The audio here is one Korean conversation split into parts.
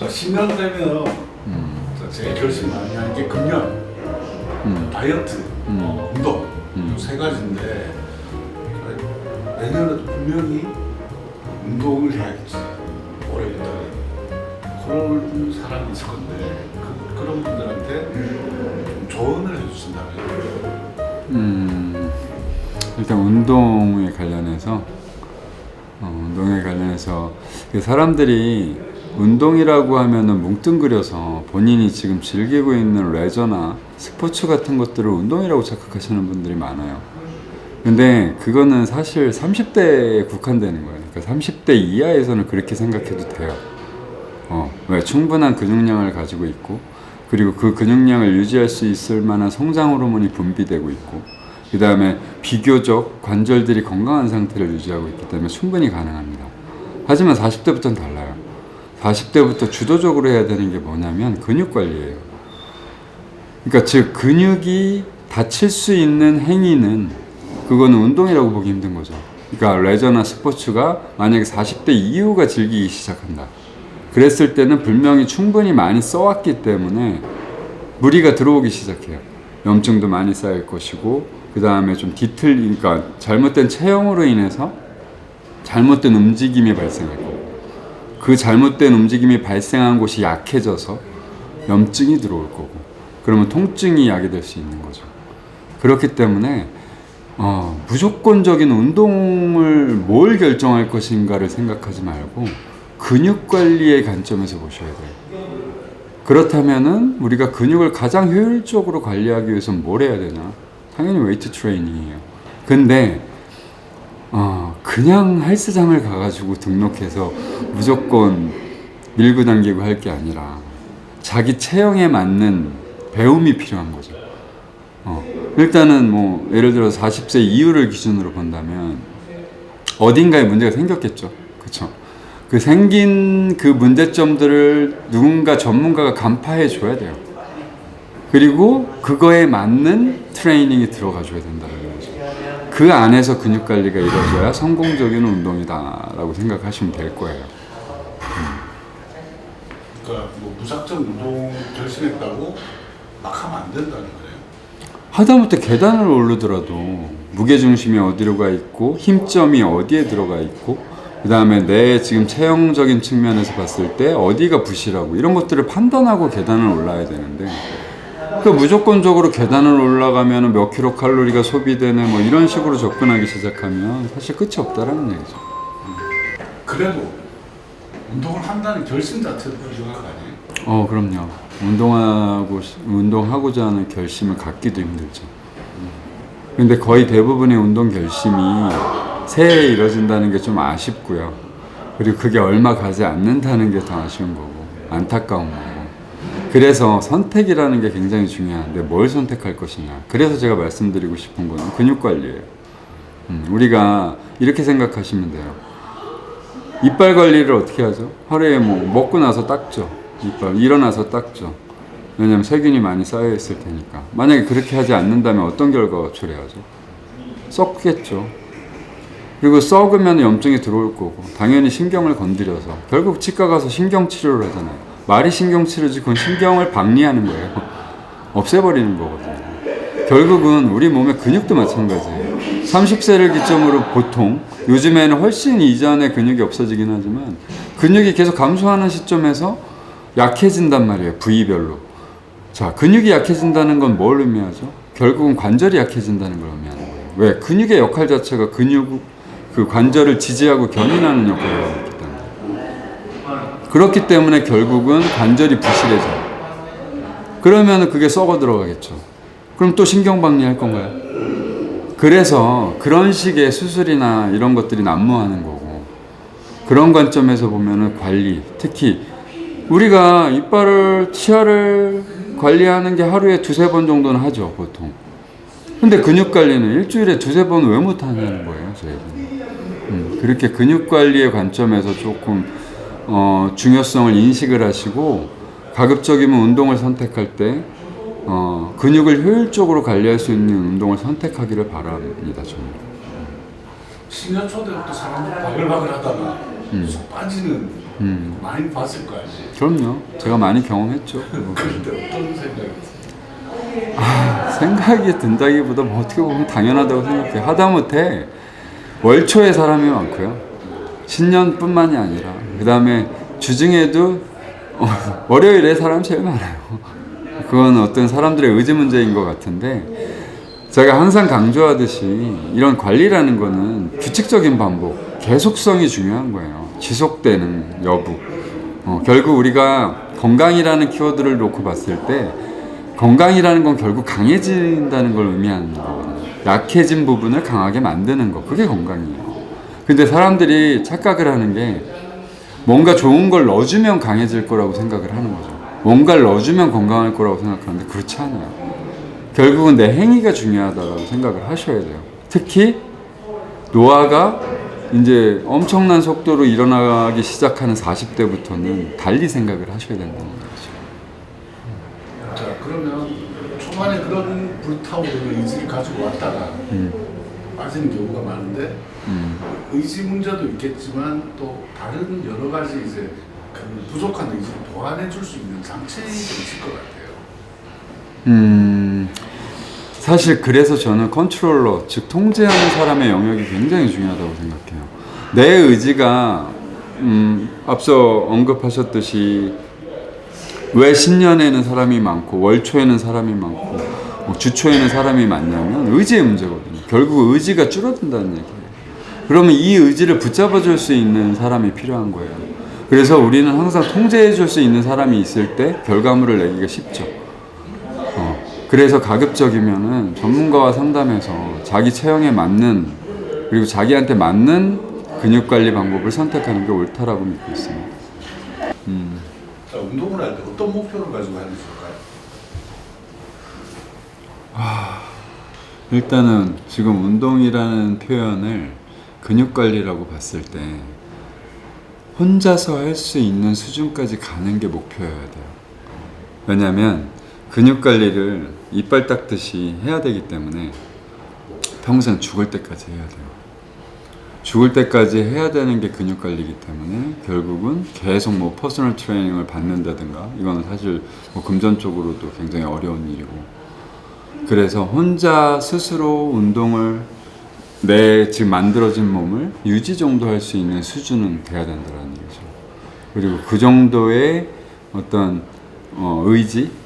10년 되면 제일 결심 많이 하는 게 금연, 다이어트, 운동 이 세 가지인데 내년에도 분명히 운동을 해야겠지. 올해부터 그런 사람이 있을 건데 그런 분들한테 좀 조언을 해주신다면. 일단 운동에 관련해서 사람들이 운동이라고 하면은 뭉뚱그려서 본인이 지금 즐기고 있는 레저나 스포츠 같은 것들을 운동이라고 착각하시는 분들이 많아요. 근데 그거는 사실 30대에 국한되는 거예요. 그러니까 30대 이하에서는 그렇게 생각해도 돼요. 왜? 충분한 근육량을 가지고 있고, 그리고 그 근육량을 유지할 수 있을 만한 성장 호르몬이 분비되고 있고, 그 다음에 비교적 관절들이 건강한 상태를 유지하고 있기 때문에 충분히 가능합니다. 하지만 40대부터는 달라요. 40대부터 주도적으로 해야 되는 게 뭐냐면 근육 관리예요. 그러니까 즉 근육이 다칠 수 있는 행위는 그거는 운동이라고 보기 힘든 거죠. 그러니까 레저나 스포츠가 만약에 40대 이후가 즐기기 시작한다. 그랬을 때는 분명히 충분히 많이 써왔기 때문에 무리가 들어오기 시작해요. 염증도 많이 쌓일 것이고, 그 다음에 좀 그러니까 잘못된 체형으로 인해서 잘못된 움직임이 발생할 거고, 그 잘못된 움직임이 발생한 곳이 약해져서 염증이 들어올 거고, 그러면 통증이 야기될 수 있는 거죠. 그렇기 때문에 무조건적인 운동을 뭘 결정할 것인가를 생각하지 말고 근육 관리의 관점에서 보셔야 돼요. 그렇다면은 우리가 근육을 가장 효율적으로 관리하기 위해서는 뭘 해야 되냐? 당연히 웨이트 트레이닝이에요. 근데 그냥 헬스장을 가가지고 등록해서 무조건 밀고 당기고 할 게 아니라 자기 체형에 맞는 배움이 필요한 거죠. 일단은 뭐 예를 들어 40세 이후를 기준으로 본다면 어딘가에 문제가 생겼겠죠. 그렇죠? 그 생긴 그 문제점들을 누군가 전문가가 간파해 줘야 돼요. 그리고 그거에 맞는 트레이닝이 들어가 줘야 된다는 거죠. 그 안에서 근육 관리가 이루어져야 성공적인 운동이다라고 생각하시면 될 거예요. 그러니까 뭐 무작정 운동 결심했다고 막 하면 안 된다는 거예요. 하다못해 계단을 오르더라도 무게중심이 어디로 가 있고 힘점이 어디에 들어가 있고, 그 다음에 내 지금 체형적인 측면에서 봤을 때 어디가 부실하고 이런 것들을 판단하고 계단을 올라야 되는데, 그 무조건적으로 계단을 올라가면 몇 킬로 칼로리가 소비되네 뭐 이런 식으로 접근하기 시작하면 사실 끝이 없다라는 얘기죠. 그래도 운동을 한다는 결심 자체도 중요한 거 아니에요? 그럼요. 운동하고자 하는 결심을 갖기도 힘들죠. 근데 거의 대부분의 운동 결심이 새해에 이뤄진다는 게 좀 아쉽고요. 그리고 그게 얼마 가지 않는다는 게 더 아쉬운 거고 안타까운 거고. 그래서 선택이라는 게 굉장히 중요한데 뭘 선택할 것이냐. 그래서 제가 말씀드리고 싶은 건 근육 관리예요. 우리가 이렇게 생각하시면 돼요. 이빨 관리를 어떻게 하죠? 하루에 뭐 먹고 나서 닦죠. 이빨 일어나서 닦죠. 왜냐면 세균이 많이 쌓여 있을 테니까. 만약에 그렇게 하지 않는다면 어떤 결과가 초래하죠? 썩겠죠. 그리고 썩으면 염증이 들어올 거고, 당연히 신경을 건드려서 결국 치과 가서 신경 치료를 하잖아요. 말이 신경 치료지 그건 신경을 박리하는 거예요. 없애버리는 거거든요. 결국은 우리 몸의 근육도 마찬가지예요. 30세를 기점으로 보통 요즘에는 훨씬 이전에 근육이 없어지긴 하지만 근육이 계속 감소하는 시점에서 약해진단 말이에요. 부위별로. 자, 근육이 약해진다는 건 뭘 의미하죠? 결국은 관절이 약해진다는 걸 의미하는 거예요. 왜? 근육의 역할 자체가 그 관절을 지지하고 견인하는 역할을 하고 있기 때문에. 그렇기 때문에 결국은 관절이 부실해져요. 그러면 그게 썩어 들어가겠죠. 그럼 또 신경박리 할 건가요? 그래서 그런 식의 수술이나 이런 것들이 난무하는 거고, 그런 관점에서 보면은 관리, 특히 우리가 치아를 관리하는 게 하루에 2-3번 정도는 하죠, 보통. 근데 근육 관리는 일주일에 2-3번 왜 못하냐는 거예요, 저희는. 그렇게 근육 관리의 관점에서 조금 중요성을 인식을 하시고, 가급적이면 운동을 선택할 때 근육을 효율적으로 관리할 수 있는 운동을 선택하기를 바랍니다, 저는. 10년 초 때부터 사람들이 바글바글 하다가 쏙 빠지는 많이 봤을 거 아니에요. 그럼요. 제가 많이 경험했죠. 그런데 어떤 생각이 생각이 든다기보다 뭐 어떻게 보면 당연하다고 생각해요. 하다못해 월초에 사람이 많고요. 신년뿐만이 아니라 그 다음에 주중에도 월요일에 사람이 제일 많아요. 그건 어떤 사람들의 의지 문제인 것 같은데 제가 항상 강조하듯이 이런 관리라는 거는 규칙적인 반복, 계속성이 중요한 거예요. 지속되는 여부. 결국 우리가 건강이라는 키워드를 놓고 봤을 때 건강이라는 건 결국 강해진다는 걸 의미하는 거거든요. 약해진 부분을 강하게 만드는 거. 그게 건강이에요. 근데 사람들이 착각을 하는 게 뭔가 좋은 걸 넣어주면 강해질 거라고 생각을 하는 거죠. 뭔가를 넣어주면 건강할 거라고 생각하는데 그렇지 않아요. 결국은 내 행위가 중요하다고 생각을 하셔야 돼요. 특히 노화가 이제 엄청난 속도로 일어나기 시작하는 40대부터는 달리 생각을 하셔야 된다는 거죠. 자, 그러면 초반에 그런 불타오르는 의지를 가지고 왔다가 빠지는 경우가 많은데 의지 문제도 있겠지만 또 다른 여러 가지 이제 그 부족한 의지를 보완해 줄 수 있는 장치도 있을 것 같아요. 사실 그래서 저는 컨트롤러, 즉 통제하는 사람의 영역이 굉장히 중요하다고 생각해요. 내 의지가 앞서 언급하셨듯이 왜 신년에는 사람이 많고 월초에는 사람이 많고 뭐 주초에는 사람이 많냐면 의지의 문제거든요. 결국 의지가 줄어든다는 얘기예요. 그러면 이 의지를 붙잡아 줄 수 있는 사람이 필요한 거예요. 그래서 우리는 항상 통제해 줄 수 있는 사람이 있을 때 결과물을 내기가 쉽죠. 그래서 가급적이면은 전문가와 상담해서 자기 체형에 맞는 그리고 자기한테 맞는 근육 관리 방법을 선택하는 게 옳다라고 믿고 있습니다. 자, 운동을 할 때 어떤 목표를 가지고 하는 게 좋을까요? 일단은 지금 운동이라는 표현을 근육 관리라고 봤을 때 혼자서 할 수 있는 수준까지 가는 게 목표여야 돼요. 왜냐하면 근육 관리를 이빨 닦듯이 해야 되기 때문에 평생 죽을 때까지 해야 돼요. 죽을 때까지 해야 되는 게 근육 관리이기 때문에 결국은 계속 뭐 퍼스널 트레이닝을 받는다든가 이거는 사실 뭐 금전적으로도 굉장히 어려운 일이고 그래서 혼자 스스로 운동을 내 지금 만들어진 몸을 유지 정도 할 수 있는 수준은 돼야 된다는 얘기죠. 그리고 그 정도의 어떤 의지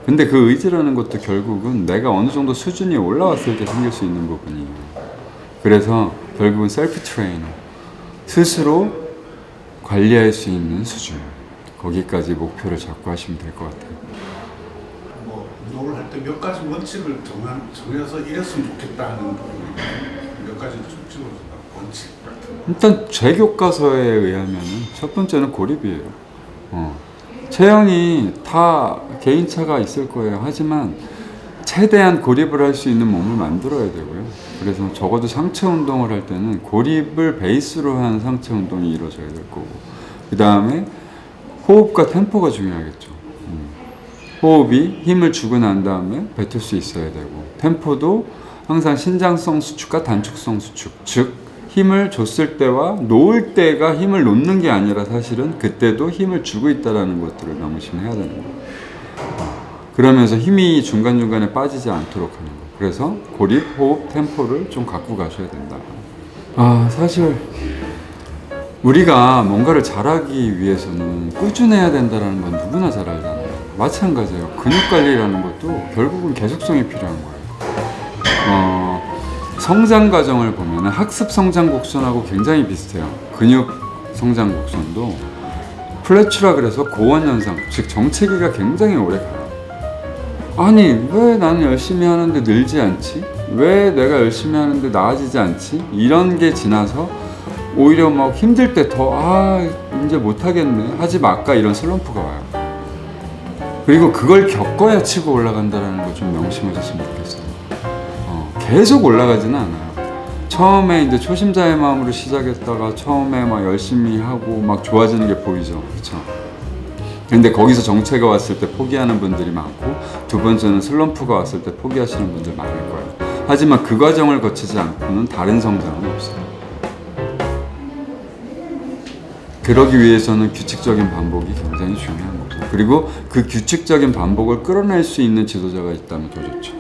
근데 그 의지라는 것도 결국은 내가 어느 정도 수준이 올라왔을 때 생길 수 있는 부분이에요. 그래서 결국은 셀프 트레이너 스스로 관리할 수 있는 수준 거기까지 목표를 잡고 하시면 될 것 같아요. 뭐 운동을 할 때 몇 가지 원칙을 정해서 이랬으면 좋겠다 하는 부분이 몇 가지 좀 찍어준다. 원칙 같은 거. 일단 제 교과서에 의하면 첫 번째는 고립이에요. 체형이 다 개인차가 있을 거예요. 하지만 최대한 고립을 할 수 있는 몸을 만들어야 되고요. 그래서 적어도 상체 운동을 할 때는 고립을 베이스로 한 상체 운동이 이루어져야 될 거고 그 다음에 호흡과 템포가 중요하겠죠. 호흡이 힘을 주고 난 다음에 뱉을 수 있어야 되고 템포도 항상 신장성 수축과 단축성 수축 즉 힘을 줬을 때와 놓을 때가 힘을 놓는 게 아니라 사실은 그때도 힘을 주고 있다는 것들을 명심해야 되는 거예요. 그러면서 힘이 중간중간에 빠지지 않도록 하는 거예요. 그래서 고립, 호흡, 템포를 좀 갖고 가셔야 된다. 사실 우리가 뭔가를 잘하기 위해서는 꾸준해야 된다는 건 누구나 잘 알잖아요. 마찬가지예요. 근육 관리라는 것도 결국은 계속성이 필요한 거예요. 성장 과정을 보면 학습 성장 곡선하고 굉장히 비슷해요. 근육 성장 곡선도 플래츄라 그래서 고원 현상, 즉 정체기가 굉장히 오래 가요. 아니 왜 나는 열심히 하는데 늘지 않지? 왜 내가 열심히 하는데 나아지지 않지? 이런 게 지나서 오히려 막 힘들 때 더 이제 못하겠네 하지 말까 이런 슬럼프가 와요. 그리고 그걸 겪어야 치고 올라간다는 거 좀 명심하셨으면 좋겠어요. 계속 올라가지는 않아요. 처음에 이제 초심자의 마음으로 시작했다가 처음에 막 열심히 하고 막 좋아지는 게 보이죠. 그렇죠? 근데 거기서 정체가 왔을 때 포기하는 분들이 많고 두 번째는 슬럼프가 왔을 때 포기하시는 분들 많을 거예요. 하지만 그 과정을 거치지 않고는 다른 성장은 없어요. 그러기 위해서는 규칙적인 반복이 굉장히 중요한 거고, 그리고 그 규칙적인 반복을 끌어낼 수 있는 지도자가 있다면 더 좋죠.